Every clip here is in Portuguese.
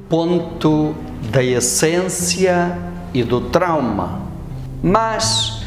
Ponto da essência e do trauma. Mas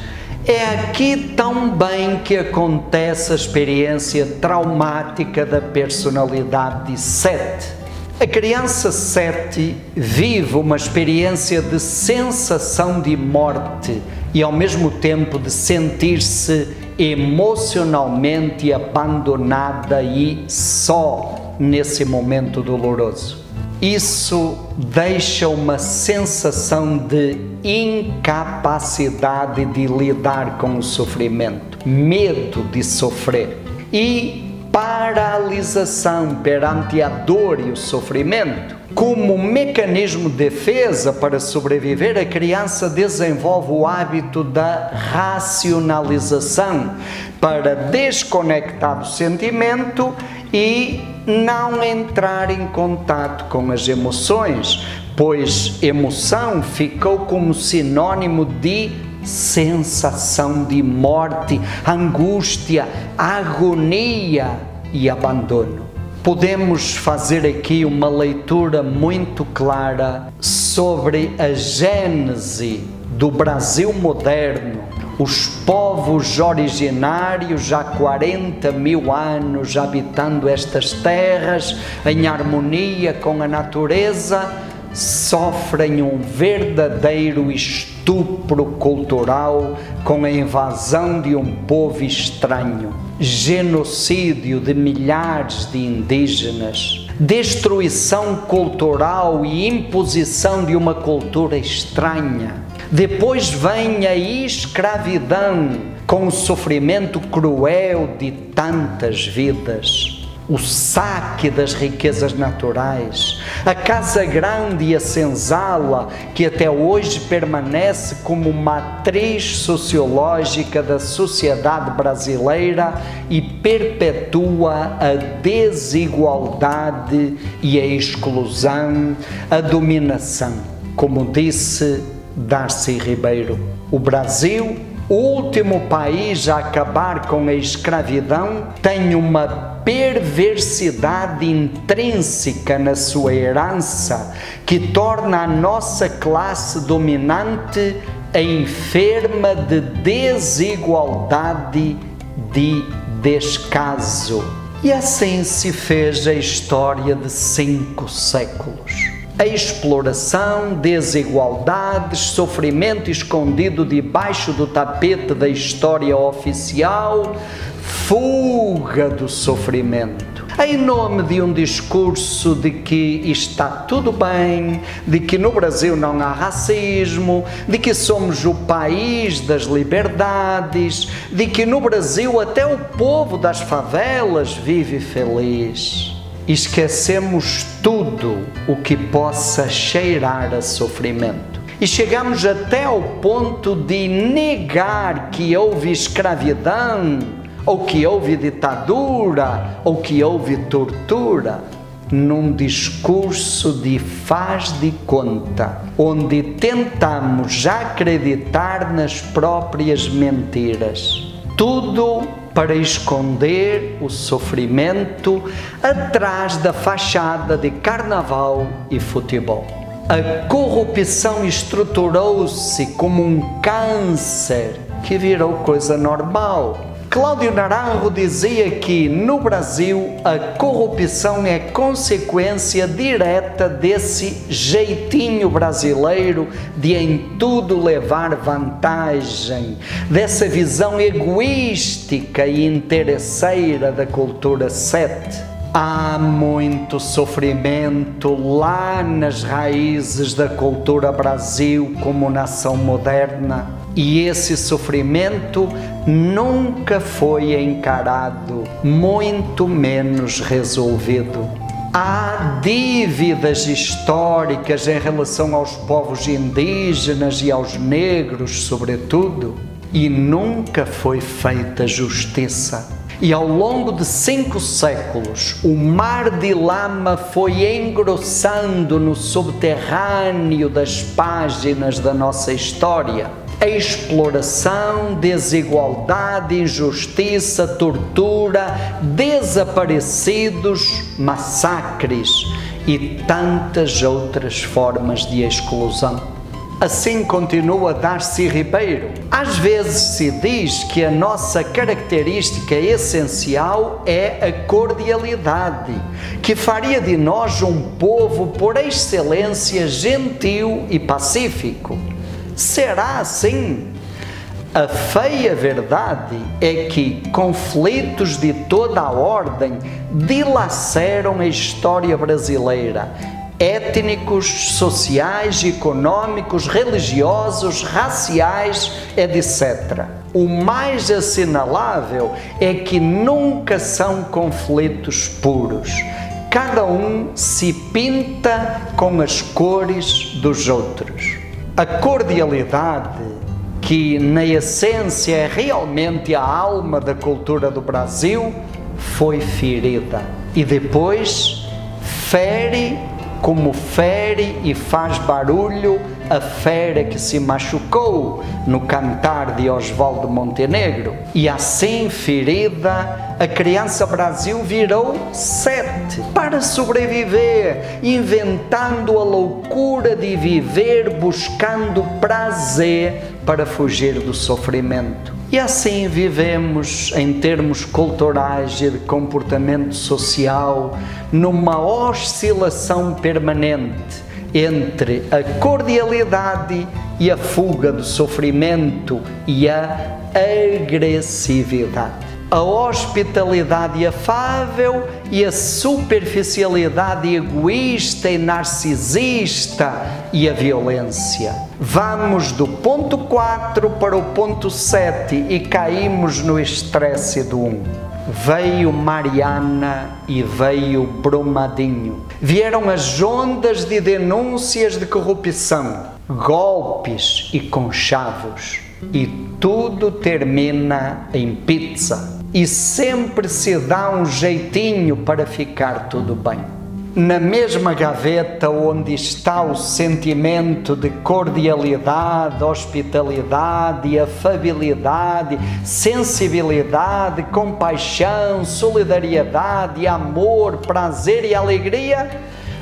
é aqui também que acontece a experiência traumática da personalidade 7. A criança 7 vive uma experiência de sensação de morte e ao mesmo tempo de sentir-se emocionalmente abandonada e só nesse momento doloroso. Isso deixa uma sensação de incapacidade de lidar com o sofrimento, medo de sofrer e paralisação perante a dor e o sofrimento. Como mecanismo de defesa para sobreviver, a criança desenvolve o hábito da racionalização para desconectar do sentimento e não entrar em contato com as emoções, pois emoção ficou como sinônimo de sensação de morte, angústia, agonia e abandono. Podemos fazer aqui uma leitura muito clara sobre a gênese do Brasil moderno. Os povos originários, há 40 mil anos habitando estas terras, em harmonia com a natureza, sofrem um verdadeiro estupro cultural com a invasão de um povo estranho, genocídio de milhares de indígenas, destruição cultural e imposição de uma cultura estranha. Depois vem a escravidão, com o sofrimento cruel de tantas vidas, o saque das riquezas naturais, a Casa Grande e a Senzala, que até hoje permanece como matriz sociológica da sociedade brasileira e perpetua a desigualdade e a exclusão, a dominação. Como disse Darcy Ribeiro, o Brasil, o último país a acabar com a escravidão, tem uma perversidade intrínseca na sua herança que torna a nossa classe dominante enferma de desigualdade, de descaso. E assim se fez a história de 5 séculos. A exploração, desigualdades, sofrimento escondido debaixo do tapete da história oficial, fuga do sofrimento. Em nome de um discurso de que está tudo bem, de que no Brasil não há racismo, de que somos o país das liberdades, de que no Brasil até o povo das favelas vive feliz. Esquecemos tudo o que possa cheirar a sofrimento. E chegamos até ao ponto de negar que houve escravidão, ou que houve ditadura, ou que houve tortura, num discurso de faz de conta, onde tentamos acreditar nas próprias mentiras. Tudo para esconder o sofrimento atrás da fachada de carnaval e futebol. A corrupção estruturou-se como um câncer que virou coisa normal. Cláudio Naranjo dizia que no Brasil a corrupção é consequência direta desse jeitinho brasileiro de em tudo levar vantagem, dessa visão egoística e interesseira da cultura 7. Há muito sofrimento lá nas raízes da cultura Brasil como nação moderna, e esse sofrimento nunca foi encarado, muito menos resolvido. Há dívidas históricas em relação aos povos indígenas e aos negros, sobretudo, e nunca foi feita justiça. E ao longo de 5 séculos, o mar de lama foi engrossando no subterrâneo das páginas da nossa história. A exploração, desigualdade, injustiça, tortura, desaparecidos, massacres e tantas outras formas de exclusão. Assim continua Darcy Ribeiro. Às vezes se diz que a nossa característica essencial é a cordialidade, que faria de nós um povo por excelência gentil e pacífico. Será assim? A feia verdade é que conflitos de toda a ordem dilaceram a história brasileira, étnicos, sociais, econômicos, religiosos, raciais, etc. O mais assinalável é que nunca são conflitos puros. Cada um se pinta com as cores dos outros. A cordialidade, que na essência é realmente a alma da cultura do Brasil, foi ferida e depois fere como fere e faz barulho a fera que se machucou no cantar de Oswaldo Montenegro. E assim ferida, a criança Brasil virou 7 para sobreviver, inventando a loucura de viver, buscando prazer para fugir do sofrimento. E assim vivemos, em termos culturais e de comportamento social, numa oscilação permanente entre a cordialidade e a fuga do sofrimento e a agressividade. A hospitalidade afável e a superficialidade egoísta e narcisista e a violência. Vamos do ponto 4 para o ponto 7 e caímos no estresse do 1. Veio Mariana e veio Brumadinho. Vieram as ondas de denúncias de corrupção, golpes e conchavos. E tudo termina em pizza. E sempre se dá um jeitinho para ficar tudo bem. Na mesma gaveta onde está o sentimento de cordialidade, hospitalidade, afabilidade, sensibilidade, compaixão, solidariedade, amor, prazer e alegria,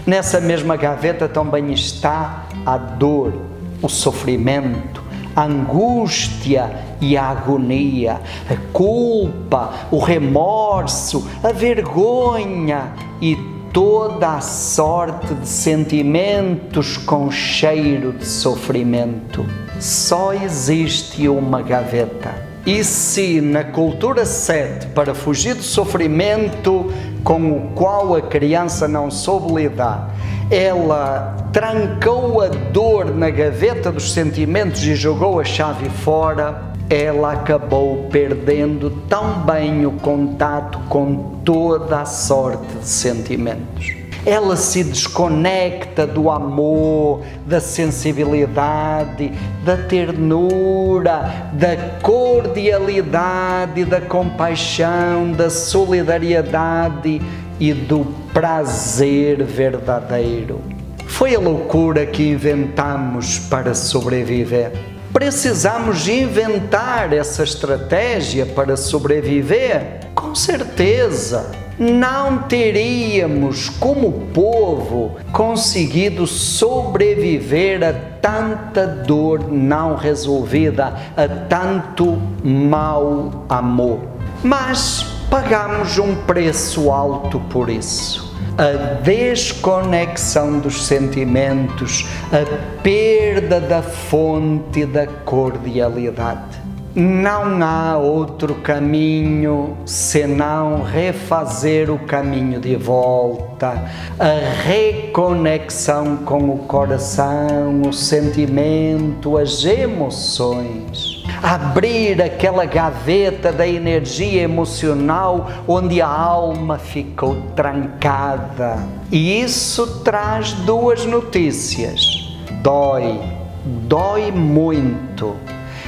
nessa mesma gaveta também está a dor, o sofrimento, a angústia e a agonia, a culpa, o remorso, a vergonha e toda a sorte de sentimentos com cheiro de sofrimento. Só existe uma gaveta. E se na cultura 7, para fugir do sofrimento com o qual a criança não soube lidar, ela trancou a dor na gaveta dos sentimentos e jogou a chave fora, ela acabou perdendo também o contato com toda a sorte de sentimentos. Ela se desconecta do amor, da sensibilidade, da ternura, da cordialidade, da compaixão, da solidariedade e do prazer verdadeiro. Foi a loucura que inventamos para sobreviver. Precisamos inventar essa estratégia para sobreviver? Com certeza! Não teríamos, como povo, conseguido sobreviver a tanta dor não resolvida, a tanto mau amor. Mas pagamos um preço alto por isso. A desconexão dos sentimentos, a perda da fonte da cordialidade. Não há outro caminho senão refazer o caminho de volta, a reconexão com o coração, o sentimento, as emoções. Abrir aquela gaveta da energia emocional onde a alma ficou trancada. E isso traz duas notícias. Dói muito.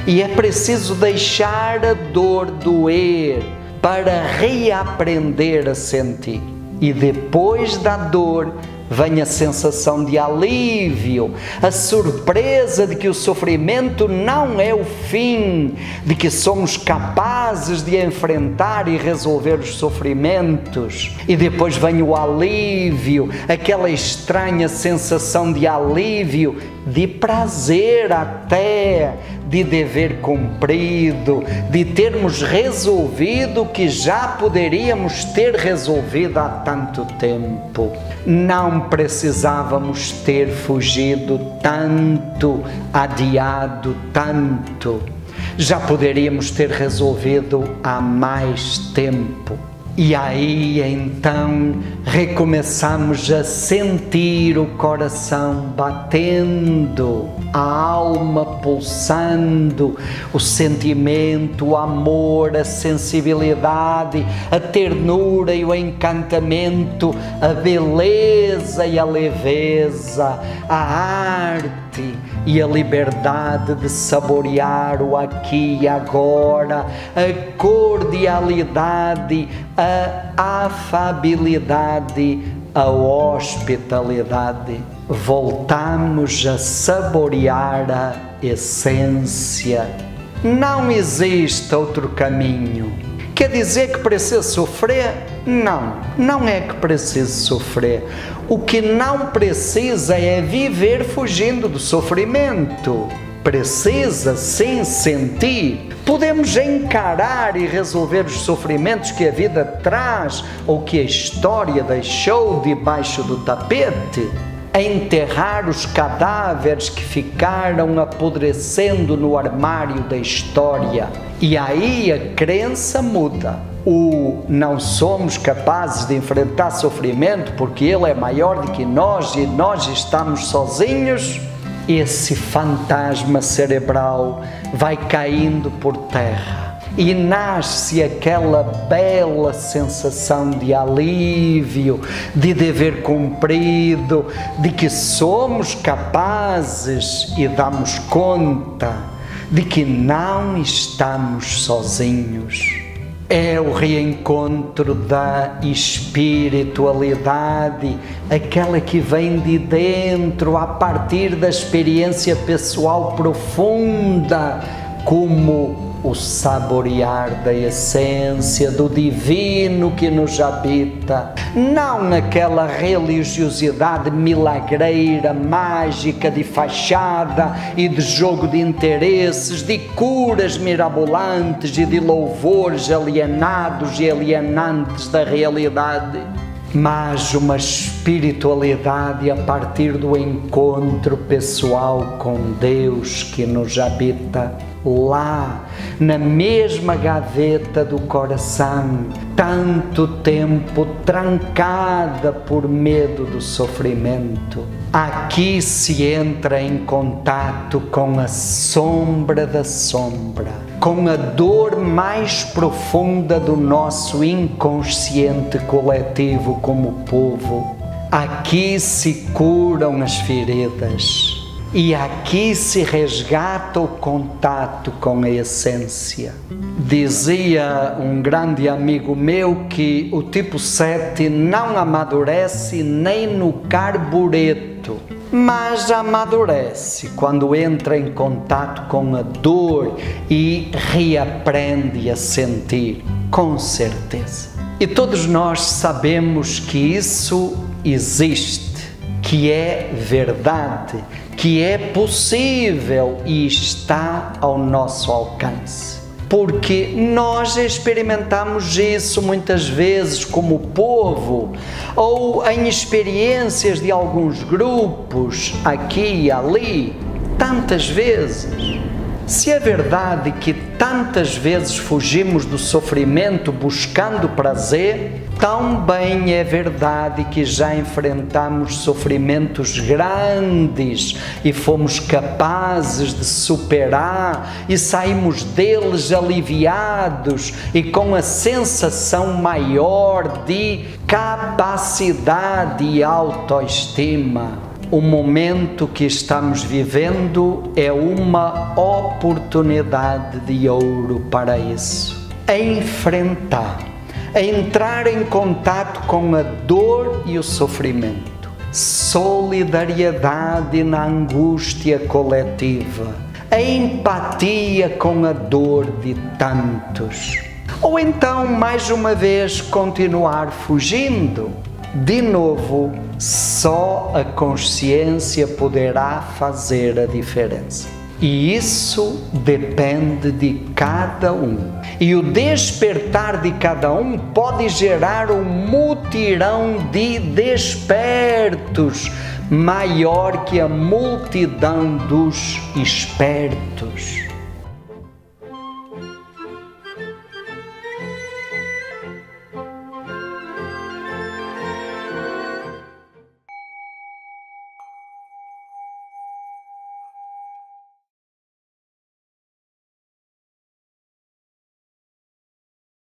E é preciso deixar a dor doer para reaprender a sentir. E depois da dor vem a sensação de alívio, a surpresa de que o sofrimento não é o fim, de que somos capazes de enfrentar e resolver os sofrimentos. E depois vem o alívio, aquela estranha sensação de alívio, de prazer até, de dever cumprido, de termos resolvido o que já poderíamos ter resolvido há tanto tempo. Não precisávamos ter fugido tanto, adiado tanto. Já poderíamos ter resolvido há mais tempo. E aí então recomeçamos a sentir o coração batendo, a alma pulsando, o sentimento, o amor, a sensibilidade, a ternura e o encantamento, a beleza e a leveza, a arte e a liberdade de saborear o aqui e agora, a cordialidade, a afabilidade, a hospitalidade. Voltamos a saborear a essência. Não existe outro caminho. Quer dizer que precisa sofrer? Não, não é que precisa sofrer. O que não precisa é viver fugindo do sofrimento. Precisa sim sentir. Podemos encarar e resolver os sofrimentos que a vida traz ou que a história deixou debaixo do tapete. Enterrar os cadáveres que ficaram apodrecendo no armário da história. E aí a crença muda. O não somos capazes de enfrentar sofrimento porque ele é maior do que nós e nós estamos sozinhos. Esse fantasma cerebral vai caindo por terra e nasce aquela bela sensação de alívio, de dever cumprido, de que somos capazes e damos conta de que não estamos sozinhos. É o reencontro da espiritualidade, aquela que vem de dentro, a partir da experiência pessoal profunda, como o saborear da essência, do divino que nos habita. Não aquela religiosidade milagreira, mágica, de fachada e de jogo de interesses, de curas mirabolantes e de louvores alienados e alienantes da realidade. Mas uma espiritualidade a partir do encontro pessoal com Deus que nos habita lá, na mesma gaveta do coração, tanto tempo trancada por medo do sofrimento. Aqui se entra em contato com a sombra da sombra, com a dor mais profunda do nosso inconsciente coletivo como povo. Aqui se curam as feridas. E aqui se resgata o contato com a essência. Dizia um grande amigo meu que o tipo 7 não amadurece nem no carbureto, mas amadurece quando entra em contato com a dor e reaprende a sentir, com certeza. E todos nós sabemos que isso existe, que é verdade, que é possível e está ao nosso alcance. Porque nós experimentamos isso muitas vezes como povo, ou em experiências de alguns grupos, aqui e ali, tantas vezes. Se é verdade que tantas vezes fugimos do sofrimento buscando prazer, também é verdade que já enfrentamos sofrimentos grandes e fomos capazes de superar e saímos deles aliviados e com a sensação maior de capacidade e autoestima. O momento que estamos vivendo é uma oportunidade de ouro para isso. a enfrentar, a entrar em contato com a dor e o sofrimento. Solidariedade na angústia coletiva, a empatia com a dor de tantos. Ou então, mais uma vez, continuar fugindo. De novo, só a consciência poderá fazer a diferença. E isso depende de cada um. E o despertar de cada um pode gerar um mutirão de despertos maior que a multidão dos espertos.